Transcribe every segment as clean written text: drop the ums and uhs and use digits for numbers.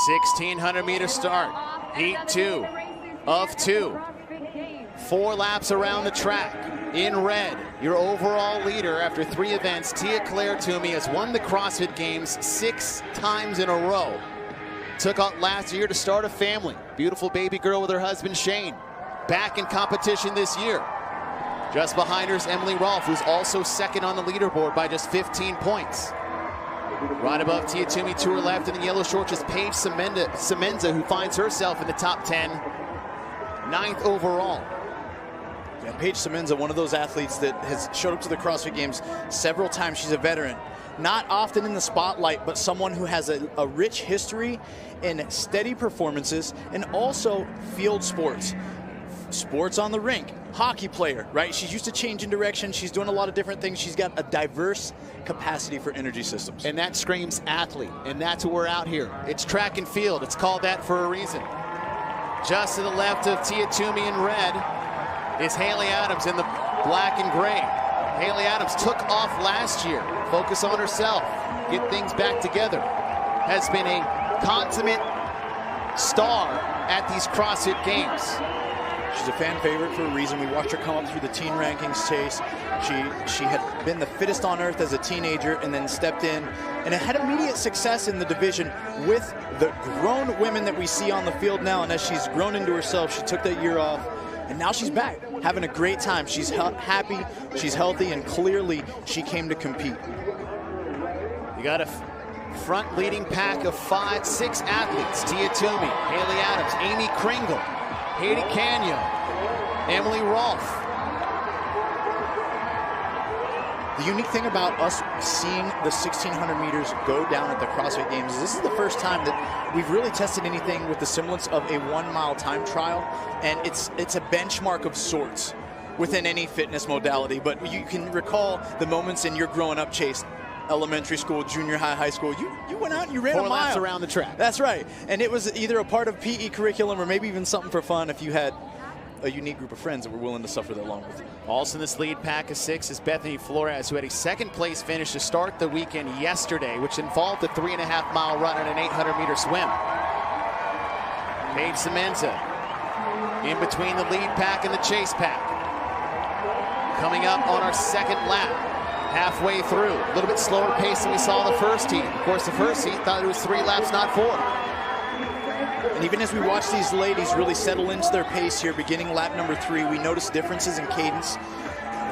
1,600-meter start, heat 2 of 2. 4 laps around the track. In red, your overall leader after 3 events, Tia-Clair Toomey, has won the CrossFit Games 6 times in a row. Took out last year to start a family. Beautiful baby girl with her husband Shane. Back in competition this year. Just behind her is Aimee Cringle, who's also second on the leaderboard by just 15 points. Right above Tia Toomey to her left in the yellow shorts is Paige Semenza, who finds herself in the top 10, 9th overall. Yeah, Paige Semenza, one of those athletes that has showed up to the CrossFit Games several times. She's a veteran. Not often in the spotlight, but someone who has a rich history in steady performances and also field sports. Sports on the rink, hockey player, right? She's used to changing direction. She's doing a lot of different things. She's got a diverse capacity for energy systems. And that screams athlete, and that's what we're out here. It's track and field. It's called that for a reason. Just to the left of Tia Toomey in red is Haley Adams in the black and gray. Haley Adams took off last year. Focus on herself. Get things back together. Has been a consummate star at these CrossFit Games. She's a fan favorite for a reason. We watched her come up through the teen rankings chase. She had been the fittest on earth as a teenager and then stepped in and had immediate success in the division with the grown women that we see on the field now. And as she's grown into herself, she took that year off. And now she's back, having a great time. She's happy, she's healthy, and clearly she came to compete. You got a front leading pack of 6 athletes. Tia Toomey, Haley Adams, Aimee Cringle, Heidi Canyon, Aimee Cringle. The unique thing about us seeing the 1,600 meters go down at the CrossFit Games is this is the first time that we've really tested anything with the semblance of a 1-mile time trial, and it's a benchmark of sorts within any fitness modality. But you can recall the moments in your growing up, Chase, elementary school, junior high, high school. You went out and you ran 4 a mile laps around the track. That's right, and it was either a part of PE curriculum or maybe even something for fun if you had a unique group of friends that were willing to suffer that long with you. Also in this lead pack of 6 is Bethany Flores, who had a 2nd place finish to start the weekend yesterday, which involved a 3.5-mile run and an 800-meter swim. Paige Semenza in between the lead pack and the chase pack. Coming up on our 2nd lap, halfway through. A little bit slower pace than we saw in the first heat. Of course, the first heat thought it was 3 laps, not 4. And even as we watch these ladies really settle into their pace here, beginning lap number 3, we notice differences in cadence.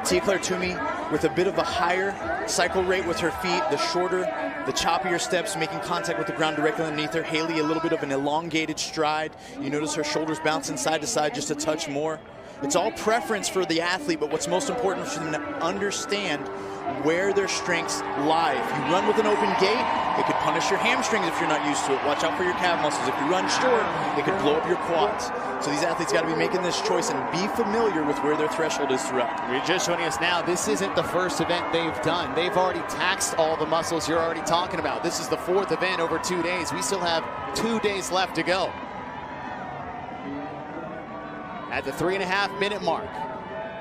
Tia-Clair Toomey with a bit of a higher cycle rate with her feet, the shorter, the choppier steps, making contact with the ground directly underneath her. Haley, a little bit of an elongated stride. You notice her shoulders bouncing side to side just a touch more. It's all preference for the athlete, but what's most important is for them to understand where their strengths lie. If you run with an open gait, it could punish your hamstrings if you're not used to it. Watch out for your calf muscles. If you run short, it could blow up your quads. So these athletes got to be making this choice and be familiar with where their threshold is throughout. You're just joining us now. This isn't the first event they've done. They've already taxed all the muscles you're already talking about. This is the 4th event over 2 days. We still have 2 days left to go. At the 3.5-minute mark,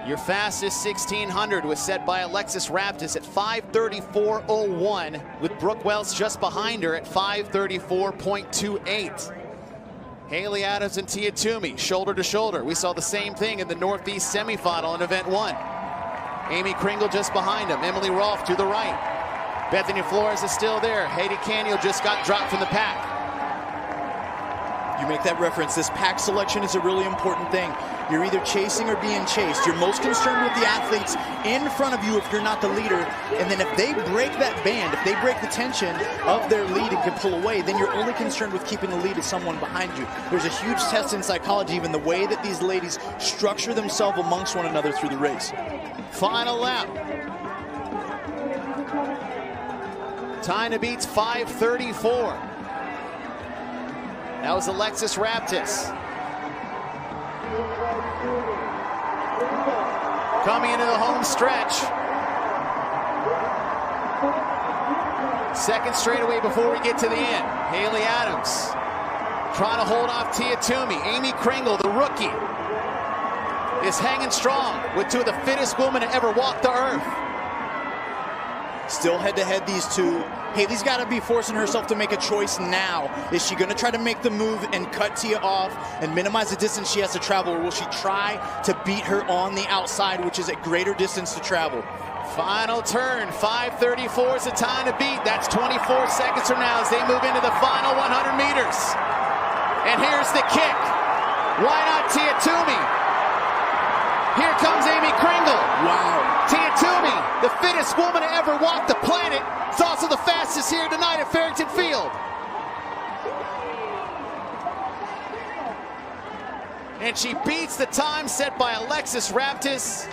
your fastest 1,600 was set by Alexis Raptis at 5:34.01, with Brooke Wells just behind her at 5:34.28. Haley Adams and Tia Toomey, shoulder to shoulder. We saw the same thing in the Northeast semifinal in event 1. Aimee Cringle just behind them. Aimee Cringle to the right. Bethany Flores is still there. Heidi Canyon just got dropped from the pack. You make that reference. This pack selection is a really important thing. You're either chasing or being chased. You're most concerned with the athletes in front of you if you're not the leader. And then if they break that band, if they break the tension of their lead and can pull away, then you're only concerned with keeping the lead of someone behind you. There's a huge test in psychology, even the way that these ladies structure themselves amongst one another through the race. Final lap. Time beats 5:34. That was Alexis Raptis. Coming into the home stretch. 2nd straightaway before we get to the end. Haley Adams trying to hold off Tia Toomey. Aimee Cringle, the rookie, is hanging strong with 2 of the fittest women to ever walk the earth. Still head-to-head, these two. Haley's got to be forcing herself to make a choice now. Is she going to try to make the move and cut Tia off and minimize the distance she has to travel, or will she try to beat her on the outside, which is a greater distance to travel? Final turn, 5:34 is the time to beat. That's 24 seconds from now as they move into the final 100 meters. And here's the kick. Why not Tia Toomey? Here comes Aimee Cringle. Wow. Tia Toomey, the fittest woman to ever walk the planet. It's also the fastest here tonight at Farrington Field. And she beats the time set by Alexis Raptis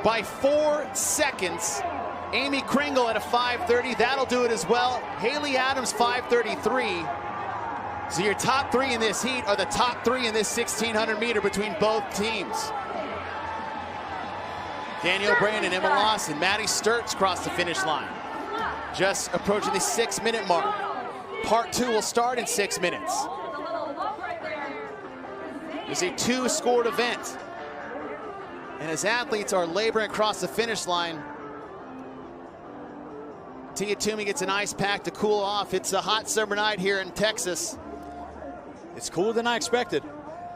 by 4 seconds. Aimee Cringle at a 5:30, that'll do it as well. Haley Adams 5:33. So your top three in this heat are the top three in this 1600 meter between both teams. Danielle Brandon, Emma Lawson, Maddie Sturts cross the finish line. Just approaching the 6-minute mark. Part 2 will start in 6 minutes. It's a 2-scored event. And as athletes are laboring across the finish line, Tia Toomey gets an ice pack to cool off. It's a hot summer night here in Texas. It's cooler than I expected.